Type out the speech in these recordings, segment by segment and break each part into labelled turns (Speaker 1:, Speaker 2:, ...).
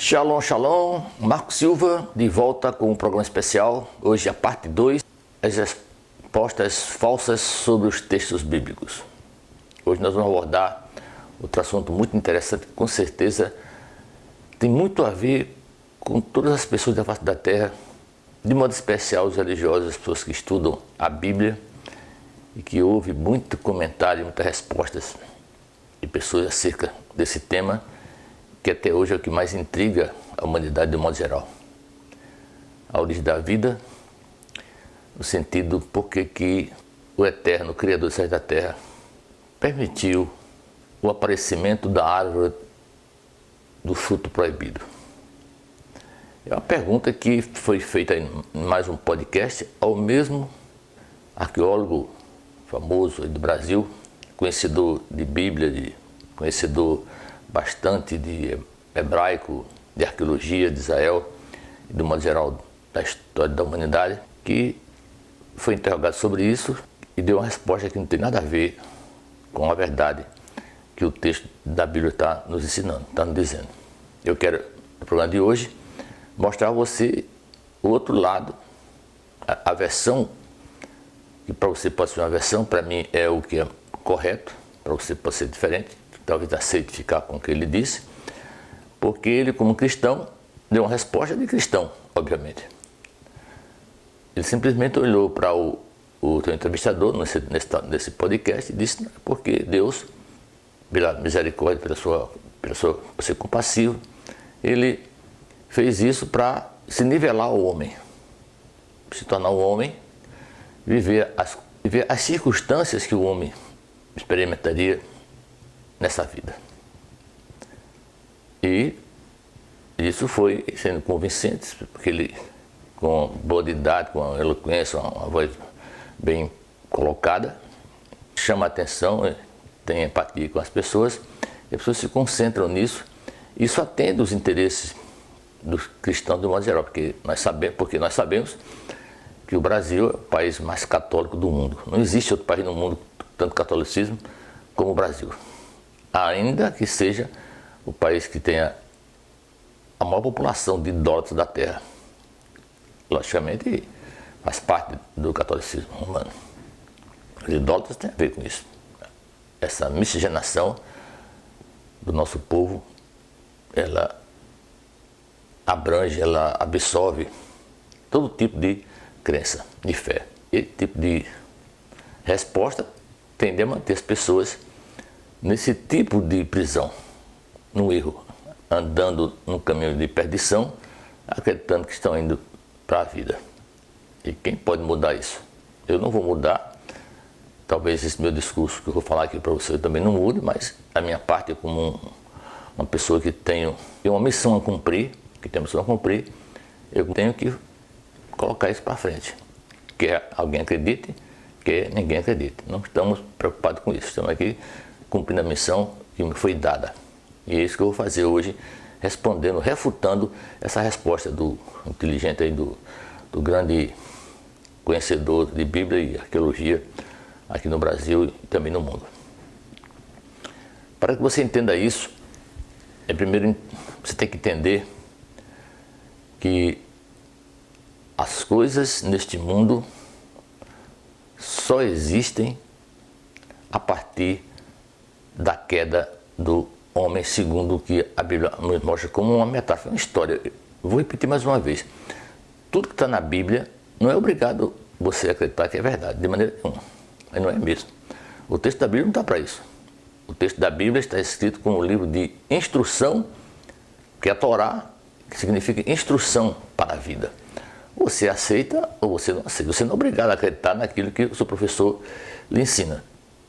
Speaker 1: Shalom, shalom, Marco Silva de volta com um programa especial, hoje a parte 2, as respostas falsas sobre os textos bíblicos. Hoje nós vamos abordar outro assunto muito interessante, que com certeza tem muito a ver com todas as pessoas da face da terra, de modo especial os religiosos, as pessoas que estudam a Bíblia e que ouvem muito comentário, muitas respostas de pessoas acerca desse tema, que até hoje é o que mais intriga a humanidade de modo geral. A origem da vida, no sentido por que o Eterno, Criador dos céus e da terra, permitiu o aparecimento da árvore do fruto proibido. É uma pergunta que foi feita em mais um podcast ao mesmo arqueólogo famoso do Brasil, conhecedor de Bíblia, conhecedor bastante de hebraico, de arqueologia de Israel e do modo geral da história da humanidade, que foi interrogado sobre isso e deu uma resposta que não tem nada a ver com a verdade que o texto da Bíblia está nos ensinando, está nos dizendo. Eu quero, no programa de hoje, mostrar a você o outro lado, a versão, que para você pode ser uma versão, para mim é o que é correto, para você pode ser diferente, talvez aceite ficar com o que ele disse, porque ele, como cristão, deu uma resposta de cristão, obviamente. Ele simplesmente olhou para o teu entrevistador nesse podcast e disse, porque Deus, pela misericórdia, por ser compassivo, ele fez isso para se nivelar ao homem, se tornar um homem, viver as circunstâncias que o homem experimentaria nessa vida. E isso foi sendo convincente, porque ele, com boa idade, com uma eloquência, uma voz bem colocada, chama a atenção, tem empatia com as pessoas, e as pessoas se concentram nisso. Isso atende os interesses dos cristãos de modo geral, porque nós sabemos que o Brasil é o país mais católico do mundo. Não existe outro país no mundo com tanto catolicismo como o Brasil. Ainda que seja o país que tenha a maior população de idólatras da terra. Logicamente, faz parte do catolicismo romano. Os idólatras têm a ver com isso. Essa miscigenação do nosso povo, ela abrange, ela absorve todo tipo de crença, de fé. E esse tipo de resposta tende a manter as pessoas nesse tipo de prisão, no erro, andando num caminho de perdição, acreditando que estão indo para a vida. E quem pode mudar isso? Eu não vou mudar, talvez esse meu discurso que eu vou falar aqui para você também não mude, mas a minha parte, como uma pessoa que tem uma missão a cumprir, eu tenho que colocar isso para frente. Quer alguém acredite, quer ninguém acredite. Não estamos preocupados com isso, estamos aqui cumprindo a missão que me foi dada. E é isso que eu vou fazer hoje, respondendo, refutando essa resposta do inteligente aí, do grande conhecedor de Bíblia e arqueologia aqui no Brasil e também no mundo. Para que você entenda isso, primeiro você tem que entender que as coisas neste mundo só existem a partir da queda do homem, segundo o que a Bíblia nos mostra como uma metáfora, uma história. Eu vou repetir mais uma vez. Tudo que está na Bíblia não é obrigado você a acreditar que é verdade, de maneira nenhuma. Mas não é mesmo. O texto da Bíblia não está para isso. O texto da Bíblia está escrito como um livro de instrução, que é a Torá, que significa instrução para a vida. Você aceita ou você não aceita. Você não é obrigado a acreditar naquilo que o seu professor lhe ensina.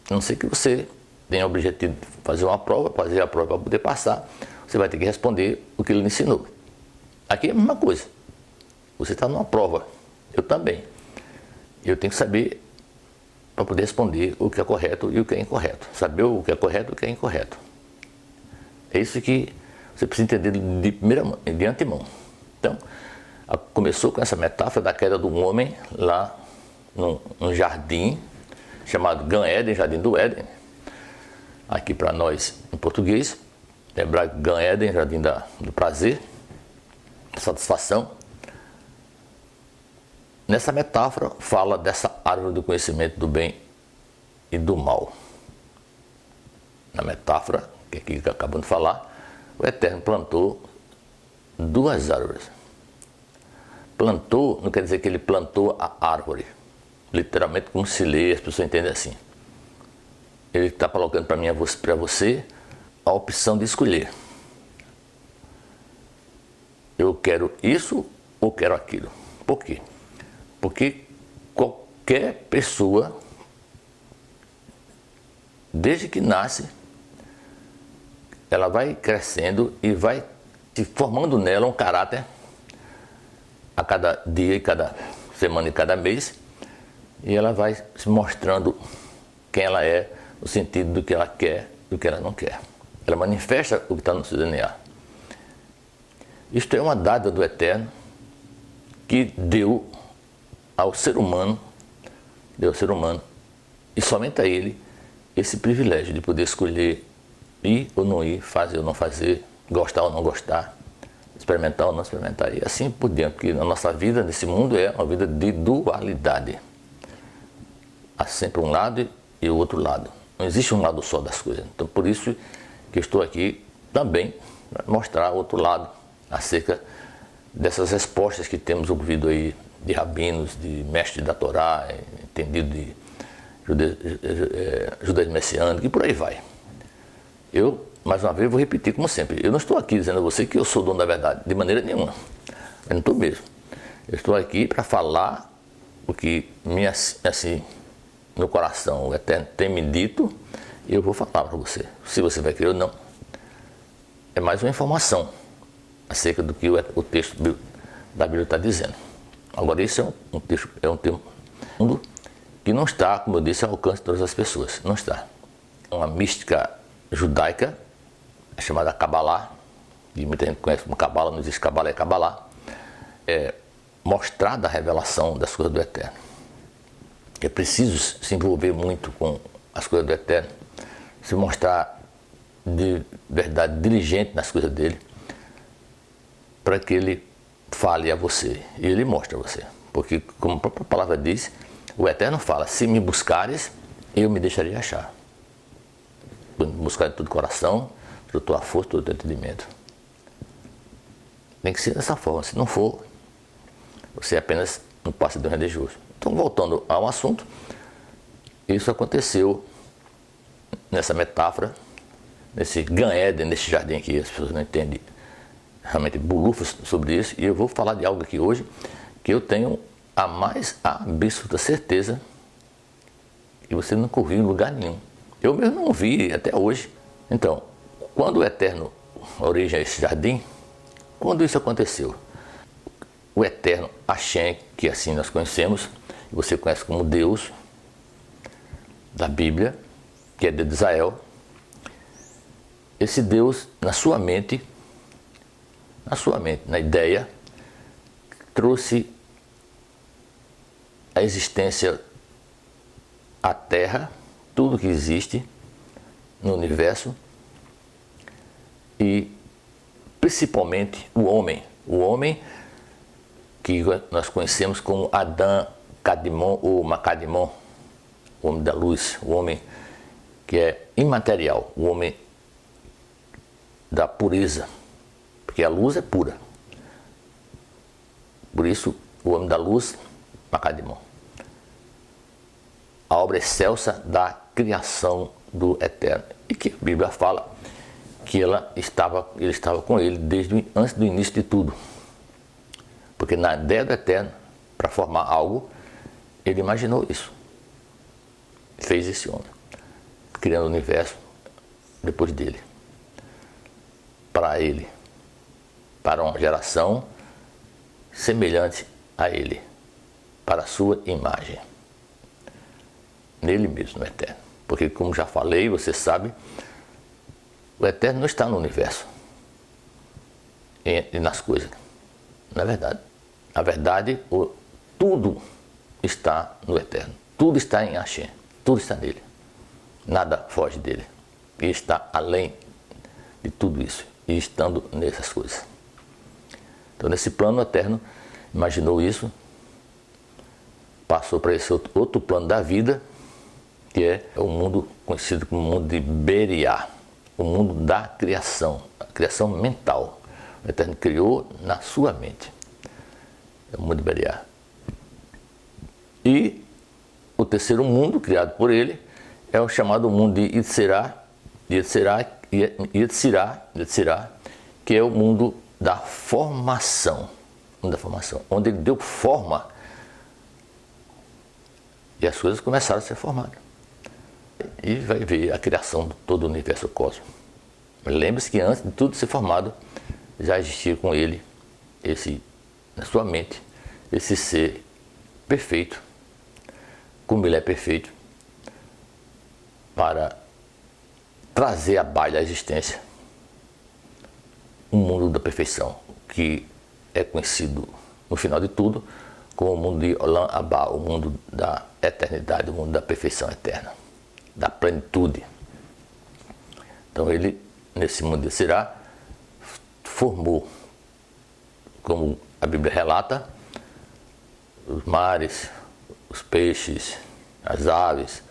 Speaker 1: A não ser que você tenha o objetivo de fazer a prova para poder passar, você vai ter que responder o que ele lhe ensinou. Aqui é a mesma coisa. Você está numa prova, eu também. Eu tenho que saber para poder responder o que é correto e o que é incorreto. Saber o que é correto e o que é incorreto. É isso que você precisa entender de antemão. Então, começou com essa metáfora da queda do homem lá num jardim chamado Gan Eden, Jardim do Éden. Aqui para nós em português, hebraico Gan Eden, Jardim do Prazer. satisfação. Nessa metáfora fala dessa árvore do conhecimento do bem e do mal. Na metáfora, que aqui acabamos de falar, o Eterno plantou duas árvores. Plantou não quer dizer que ele plantou a árvore, literalmente como se lê, as pessoas entendem assim. Ele está colocando para mim, para você, a opção de escolher. Eu quero isso ou quero aquilo. Por quê? Porque qualquer pessoa, desde que nasce, ela vai crescendo e vai se formando nela um caráter a cada dia, e cada semana e cada mês, e ela vai se mostrando quem ela é, no sentido do que ela quer, do que ela não quer. Ela manifesta o que está no seu DNA. Isto é uma dádiva do Eterno que deu ao ser humano, e somente a ele, esse privilégio de poder escolher ir ou não ir, fazer ou não fazer, gostar ou não gostar, experimentar ou não experimentar, e assim por diante, porque a nossa vida nesse mundo é uma vida de dualidade. Há sempre um lado e o outro lado. Não existe um lado só das coisas. Então, por isso que eu estou aqui também para mostrar o outro lado acerca dessas respostas que temos ouvido aí de rabinos, de mestres da Torá, entendido de judaísmo messiânico e por aí vai. Eu, mais uma vez, vou repetir como sempre. Eu não estou aqui dizendo a você que eu sou dono da verdade, de maneira nenhuma. Eu não estou mesmo. Eu estou aqui para falar o que no coração o Eterno tem me dito, e eu vou falar para você. Se você vai crer ou não. É mais uma informação acerca do que o texto da Bíblia está dizendo. Agora, isso é um termo que não está, como eu disse, ao alcance de todas as pessoas. Não está. Uma mística judaica, chamada Kabbalah, que muita gente conhece como Kabbalah, não existe Kabbalah, é Kabbalah, é mostrada a revelação das coisas do Eterno. É preciso se envolver muito com as coisas do Eterno, se mostrar de verdade diligente nas coisas dele, para que ele fale a você, e ele mostra a você. Porque, como a própria palavra diz, o Eterno fala: se me buscares, eu me deixarei achar. Quando me buscar de todo o coração, toda a tua força, todo o teu entendimento. Tem que ser dessa forma. Se não for, você é apenas um passador religioso. Então, voltando ao assunto, isso aconteceu nessa metáfora, nesse Gan Eden, nesse jardim aqui. As pessoas não entendem realmente bulufas sobre isso, e eu vou falar de algo aqui hoje que eu tenho a mais absoluta certeza que você nunca ouviu em lugar nenhum. Eu mesmo não ouvi até hoje. Então, quando o Eterno origina esse jardim, quando isso aconteceu, o Eterno Hashem, que assim nós conhecemos, e você conhece como Deus da Bíblia, que é de Israel, esse Deus, na sua mente, na ideia, trouxe a existência à Terra, tudo que existe no universo, e principalmente o homem que nós conhecemos como Adão Kadmon ou Macadimon, o homem da luz, o homem que é imaterial, o homem da pureza, porque a luz é pura. Por isso, o homem da luz, Macadimon. A obra excelsa da criação do Eterno. E que a Bíblia fala que ele estava com ele antes do início de tudo. Porque na ideia do Eterno, para formar algo, ele imaginou isso. Fez esse homem, criando o universo depois dele. Para ele. Para uma geração semelhante a ele. Para a sua imagem. Nele mesmo, no Eterno. Porque, como já falei, você sabe, o Eterno não está no universo e nas coisas. Não é verdade. Na verdade, tudo está no Eterno. Tudo está em Hashem. Tudo está nele. Nada foge dele. E está além de tudo isso. E estando nessas coisas. Então, nesse plano eterno, imaginou isso, passou para esse outro plano da vida, que é o mundo conhecido como mundo de Beriá, o mundo da criação, a criação mental. O Eterno criou na sua mente. É o mundo de Beriá. E o terceiro mundo, criado por ele, é o chamado mundo de Yetzirah, que é o mundo da formação, onde ele deu forma e as coisas começaram a ser formadas. E vai ver a criação de todo o universo cósmico. Lembre-se que antes de tudo ser formado, já existia com ele, na sua mente, esse ser perfeito, como ele é perfeito, para trazer à baila à existência um mundo da perfeição, que é conhecido, no final de tudo, como o mundo de Olam Abba, o mundo da eternidade, o mundo da perfeição eterna, da plenitude. Então ele, nesse mundo de Yetzirah, formou, como a Bíblia relata, os mares, os peixes, as aves,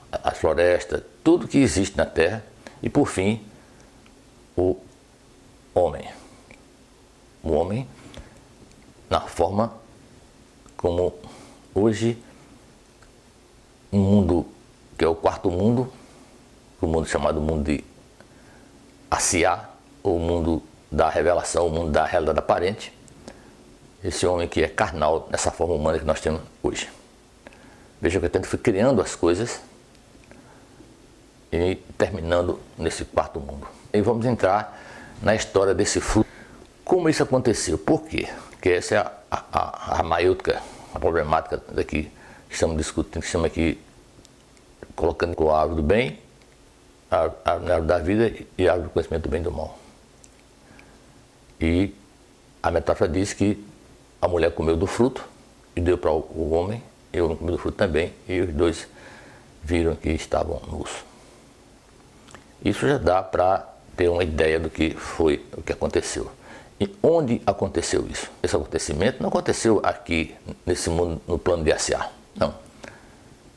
Speaker 1: as florestas, tudo que existe na terra, e por fim, o homem. O homem na forma como hoje um mundo que é o quarto mundo, o mundo chamado mundo de Asiá, ou o mundo da revelação, o mundo da realidade aparente, esse homem que é carnal nessa forma humana que nós temos hoje. Veja que o Eterno foi criando as coisas e terminando nesse quarto mundo. E vamos entrar na história desse fruto. Como isso aconteceu? Por quê? Porque essa é a maiútica, a problemática daqui que estamos discutindo, que estamos aqui colocando com a árvore do bem, a árvore da vida e a árvore do conhecimento do bem e do mal. E a metáfora diz que a mulher comeu do fruto e deu para o homem, e o homem comeu do fruto também, e os dois viram que estavam nus. Isso já dá para ter uma ideia do que foi, o que aconteceu. E onde aconteceu isso? Esse acontecimento não aconteceu aqui, nesse mundo, no plano de Asiá. Não.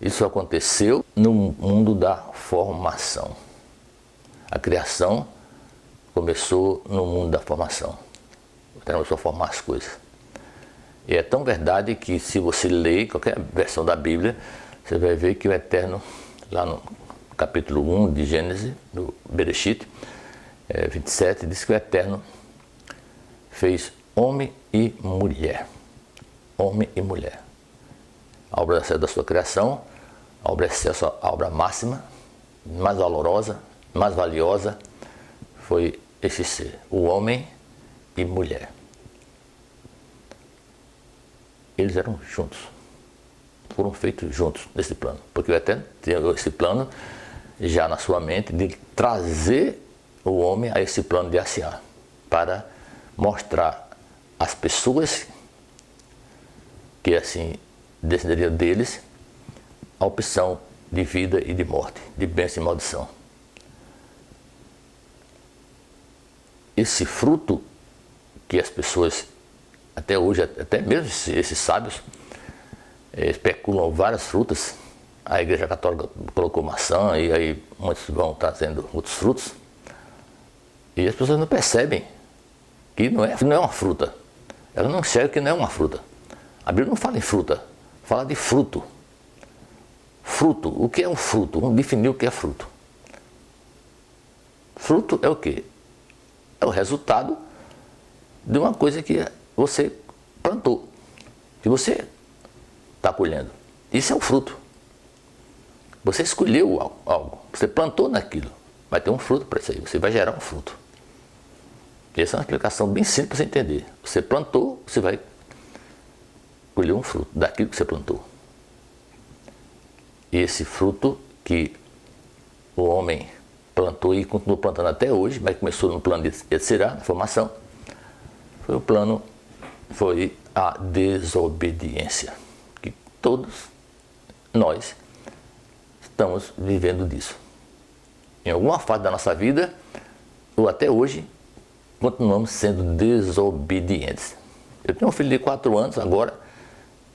Speaker 1: Isso aconteceu no mundo da formação. A criação começou no mundo da formação. O Eterno começou a formar as coisas. E é tão verdade que se você ler qualquer versão da Bíblia, você vai ver que o Eterno, lá no capítulo 1 de Gênesis, do Bereshit, 27, diz que o Eterno fez homem e mulher. Homem e mulher. A obra da sua criação, a obra excelsa, a obra máxima, mais valorosa, mais valiosa, foi esse ser, o homem e mulher. Eles eram juntos, foram feitos juntos nesse plano, porque o Eterno tem esse plano já na sua mente de trazer o homem a esse plano de Asiá, para mostrar às pessoas que assim descenderiam deles a opção de vida e de morte, de bênção e maldição. Esse fruto que as pessoas, até hoje, até mesmo esses sábios, especulam várias frutas. A Igreja Católica colocou maçã e aí muitos vão trazendo outros frutos. E as pessoas não percebem que não é uma fruta. Elas não enxergam que não é uma fruta. A Bíblia não fala em fruta, fala de fruto. Fruto, o que é um fruto? Vamos definir o que é fruto. Fruto é o quê? É o resultado de uma coisa que você plantou, que você está colhendo. Isso é o fruto. Você escolheu algo, você plantou naquilo, vai ter um fruto para isso aí, você vai gerar um fruto. Essa é uma explicação bem simples para você entender. Você plantou, você vai colher um fruto daquilo que você plantou. E esse fruto que o homem plantou e continuou plantando até hoje, mas começou no plano de Yetzirah, na formação, foi a desobediência. Que todos nós estamos vivendo disso. Em alguma fase da nossa vida, ou até hoje, continuamos sendo desobedientes. Eu tenho um filho de 4 anos agora,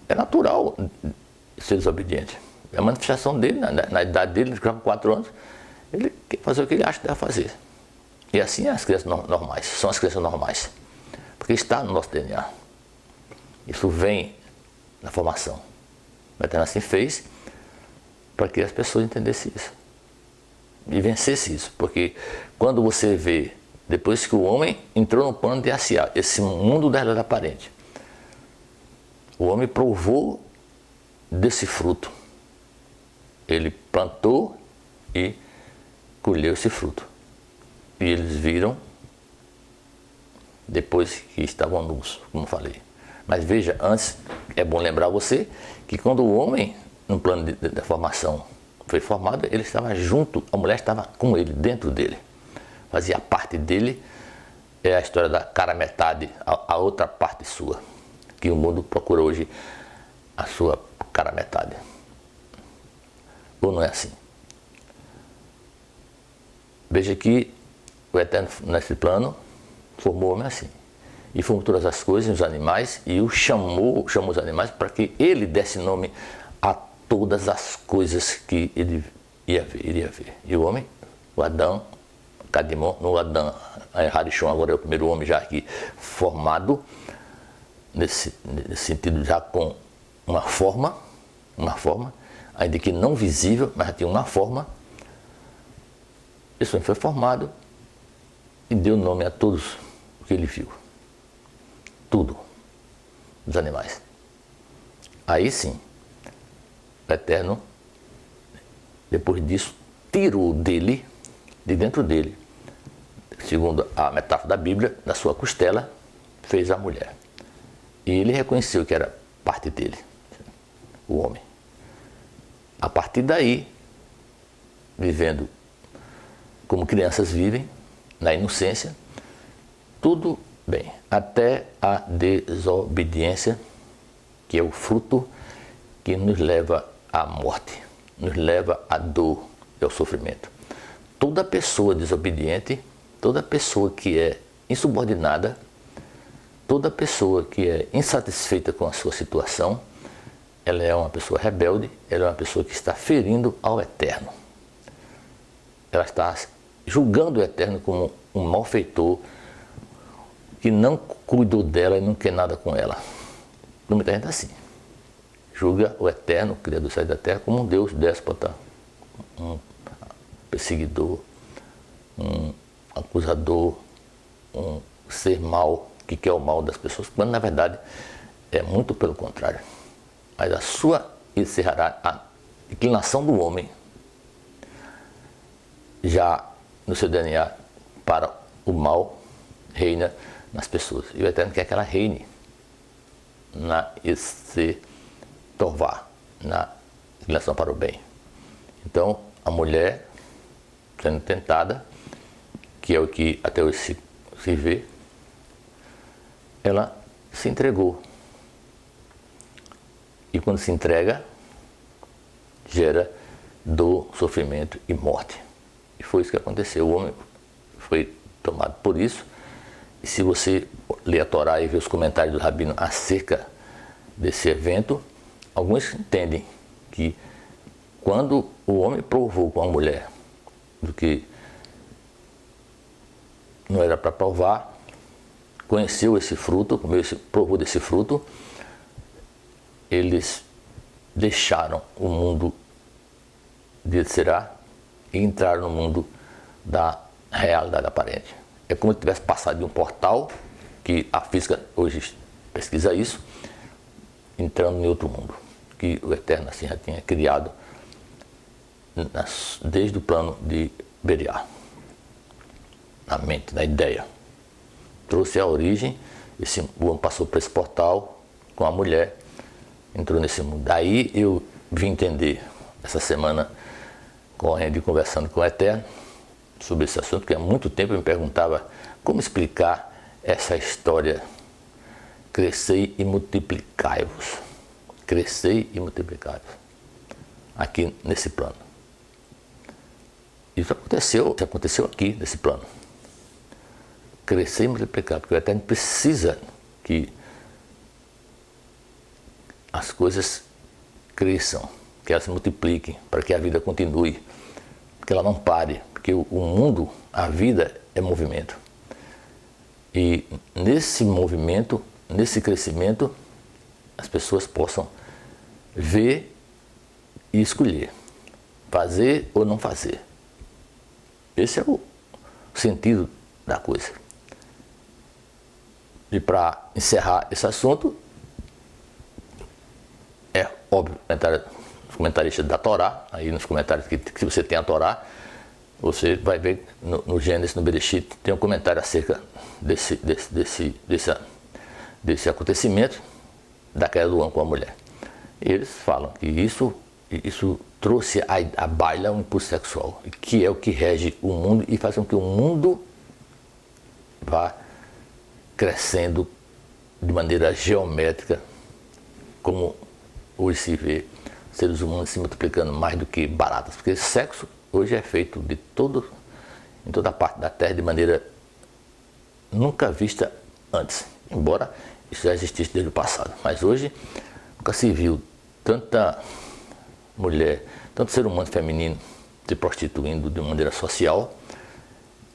Speaker 1: é natural ser desobediente. É a manifestação dele, na idade dele, com 4 anos, ele quer fazer o que ele acha que deve fazer. E assim as crianças normais, são as crianças normais. Porque está no nosso DNA. Isso vem na formação. O Eterno assim fez para que as pessoas entendessem isso. E vencessem isso. Porque quando você vê, depois que o homem entrou no plano de Asiá, esse mundo da realidade aparente, o homem provou desse fruto. Ele plantou e colheu esse fruto. E eles viram depois que estavam nus, como falei. Mas veja, antes, é bom lembrar você que quando o homem, no plano da formação, foi formado, ele estava junto, a mulher estava com ele, dentro dele. Fazia parte dele, é a história da cara metade, a outra parte sua, que o mundo procura hoje a sua cara metade. Ou não é assim? Veja que o Eterno, nesse plano, formou o homem assim. E formou todas as coisas, os animais, e chamou os animais para que ele desse nome a todas as coisas que ele iria ver. E o homem, o Adão, Cadimon, no Adão, Harishon, agora é o primeiro homem já aqui formado, nesse sentido já com uma forma, ainda que não visível, mas já tinha uma forma. Esse homem foi formado e deu nome a todos o que ele viu. Tudo. Dos animais. Aí sim, o Eterno, depois disso, tirou dele, de dentro dele, segundo a metáfora da Bíblia, da sua costela, fez a mulher. E ele reconheceu que era parte dele, o homem. A partir daí, vivendo como crianças vivem, na inocência, tudo bem, até a desobediência, que é o fruto que nos leva à morte, nos leva à dor e ao sofrimento. Toda pessoa desobediente, toda pessoa que é insubordinada, toda pessoa que é insatisfeita com a sua situação, ela é uma pessoa rebelde, ela é uma pessoa que está ferindo ao Eterno. Ela está julgando o Eterno como um malfeitor que não cuidou dela e não quer nada com ela. Muita gente é assim. Julga o Eterno, o Criador do céu e da terra, como um Deus déspota, um perseguidor, um acusador, um ser mau, que quer o mal das pessoas, quando na verdade é muito pelo contrário. Mas a sua encerrará a inclinação do homem já no seu DNA para o mal reina nas pessoas. E o Eterno quer que ela reine na esse torvar, na inclinação para o bem. Então, a mulher sendo tentada, que é o que até hoje se vê, ela se entregou. E quando se entrega, gera dor, sofrimento e morte. E foi isso que aconteceu. O homem foi tomado por isso. E se você ler a Torá e ver os comentários do Rabino acerca desse evento, alguns entendem que quando o homem provou com a mulher do que não era para provar, conheceu esse fruto, provou desse fruto, eles deixaram o mundo de será e entraram no mundo da realidade aparente. É como se tivesse passado de um portal, que a física hoje pesquisa isso, entrando em outro mundo, que o Eterno assim já tinha criado desde o plano de Beriá, na mente, na ideia. Trouxe a origem, o homem passou por esse portal com a mulher, entrou nesse mundo. Daí eu vim entender, essa semana, correndo e conversando com o Eterno, sobre esse assunto, porque há muito tempo eu me perguntava como explicar essa história. Crescei e multiplicai-vos. Crescei e multiplicai-vos. Aqui nesse plano. Isso aconteceu aqui nesse plano. crescer e multiplicar, porque o Eterno precisa que as coisas cresçam, que elas se multipliquem, para que a vida continue, que ela não pare, porque o mundo, a vida é movimento. E nesse movimento, nesse crescimento, as pessoas possam ver e escolher, fazer ou não fazer. Esse é o sentido da coisa. E para encerrar esse assunto, é óbvio, os comentaristas da Torá, aí nos comentários que você tem a Torá, você vai ver no Gênesis, no Bereshit, tem um comentário acerca desse acontecimento da queda do homem com a mulher. E eles falam que isso trouxe à baila um impulso sexual, que é o que rege o mundo e faz com que o mundo vá crescendo de maneira geométrica, como hoje se vê seres humanos se multiplicando mais do que baratas, porque sexo hoje é feito em toda a parte da Terra de maneira nunca vista antes, embora isso já existisse desde o passado. Mas hoje nunca se viu tanta mulher, tanto ser humano feminino se prostituindo de maneira social.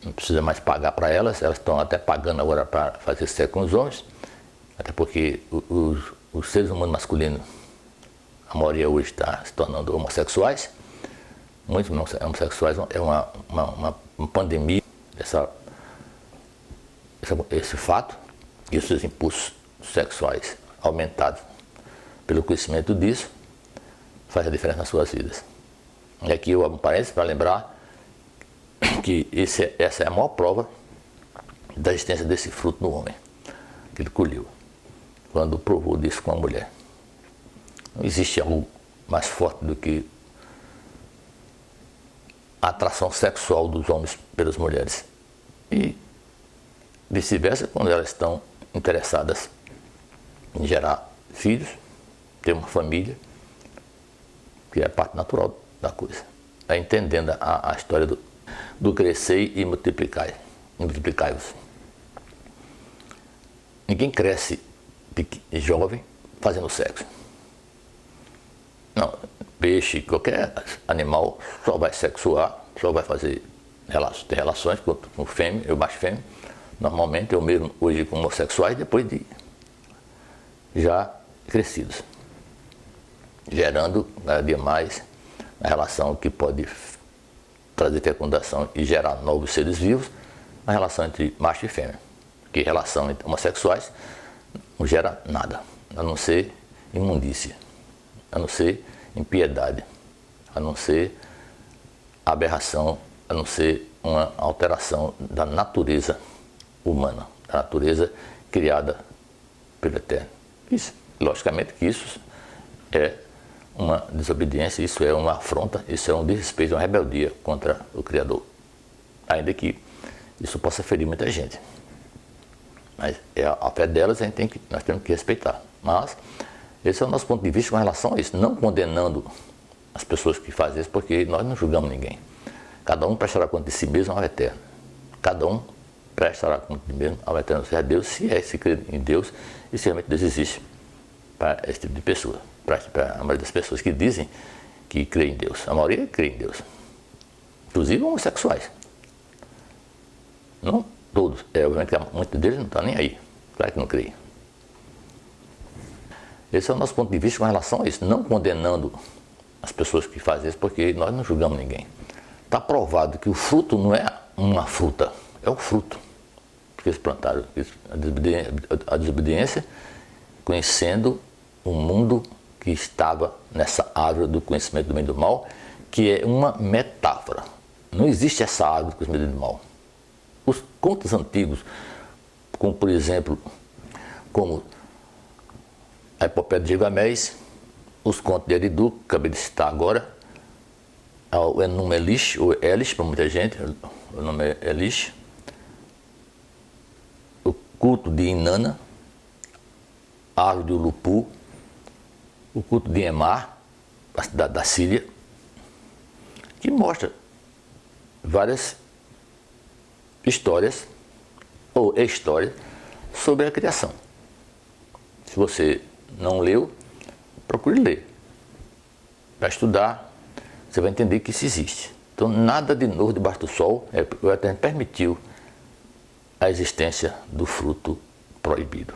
Speaker 1: Não precisa mais pagar para elas estão até pagando agora para fazer sexo com os homens, até porque os seres humanos masculinos, a maioria hoje está se tornando homossexuais. Muitos homossexuais, é uma pandemia, esse fato, e os seus impulsos sexuais aumentados pelo conhecimento disso, faz a diferença nas suas vidas. E aqui eu abro um parênteses para lembrar que essa é a maior prova da existência desse fruto no homem, que ele colheu, quando provou disso com a mulher. Não existe algo mais forte do que a atração sexual dos homens pelas mulheres. E vice-versa, quando elas estão interessadas em gerar filhos, ter uma família, que é a parte natural da coisa. É entendendo a história do crescer e multiplicai-vos. Ninguém cresce jovem fazendo sexo. Não, peixe, qualquer animal só vai sexuar, só vai ter relações com fêmea, eu macho fêmea. Normalmente eu mesmo hoje com homossexuais depois de já crescidos, gerando cada dia mais a relação que pode trazer fecundação e gerar novos seres vivos, a relação entre macho e fêmea, que relação entre homossexuais não gera nada, a não ser imundícia, a não ser impiedade, a não ser aberração, a não ser uma alteração da natureza humana, da natureza criada pelo Eterno. Isso, logicamente que isso é uma desobediência, isso é uma afronta, isso é um desrespeito, uma rebeldia contra o Criador. Ainda que isso possa ferir muita gente. Mas a fé delas nós temos que respeitar. Mas esse é o nosso ponto de vista com relação a isso, não condenando as pessoas que fazem isso, porque nós não julgamos ninguém. Cada um prestará conta de si mesmo ao Eterno. Cada um prestará conta de si mesmo ao Eterno, seja Deus, se crê em Deus e se realmente Deus existe para esse tipo de pessoa. Para a maioria das pessoas que dizem que crê em Deus. A maioria crê em Deus. Inclusive homossexuais. Não todos. Obviamente que muitos deles não estão nem aí. Claro que não creem. Esse é o nosso ponto de vista com relação a isso. Não condenando as pessoas que fazem isso, porque nós não julgamos ninguém. Está provado que o fruto não é uma fruta, é o fruto. Porque eles plantaram a desobediência, conhecendo o mundo que estava nessa árvore do conhecimento do bem e do mal, que é uma metáfora. Não existe essa árvore do conhecimento do bem e do mal. Os contos antigos, como por exemplo, como a epopeia de Gilgamesh, os contos de Eridu, que acabei de citar agora, o Enuma Elish, ou Elish para muita gente, o nome é Elish, o culto de Inanna, a árvore de Ulupu, o culto de Emar, a cidade da Síria, que mostra várias histórias ou história sobre a criação. Se você não leu, procure ler. Para estudar, você vai entender que isso existe. Então, nada de novo debaixo do sol. O Eterno permitiu a existência do fruto proibido.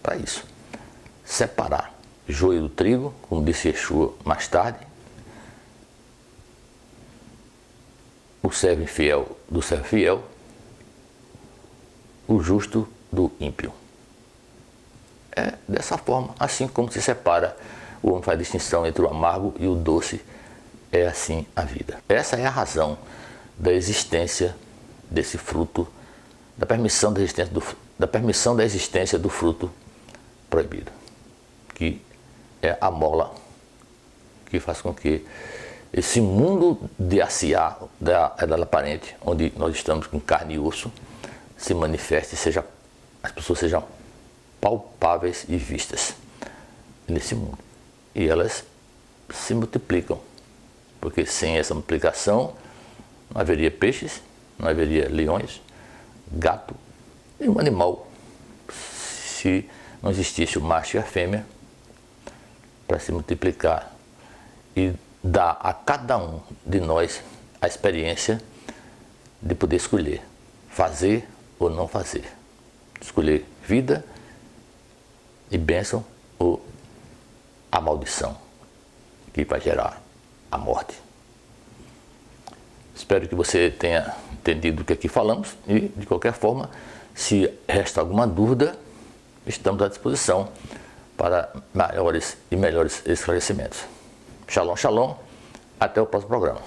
Speaker 1: Para isso, separar joio do trigo, como disse Yeshua mais tarde, o servo infiel do servo fiel, o justo do ímpio. É dessa forma, assim como se separa, o homem faz distinção entre o amargo e o doce, é assim a vida. Essa é a razão da existência desse fruto, da permissão da existência do fruto proibido, que é a mola que faz com que esse mundo de Asiá, da aparente, onde nós estamos com carne e osso, se manifeste, as pessoas sejam palpáveis e vistas nesse mundo. E elas se multiplicam, porque sem essa multiplicação não haveria peixes, não haveria leões, gato e um animal, se não existisse o macho e a fêmea para se multiplicar e dar a cada um de nós a experiência de poder escolher fazer ou não fazer, escolher vida e bênção ou a maldição que vai gerar a morte. Espero que você tenha entendido o que aqui falamos e, de qualquer forma, se resta alguma dúvida, estamos à disposição para maiores e melhores esclarecimentos. Shalom, shalom. Até o próximo programa.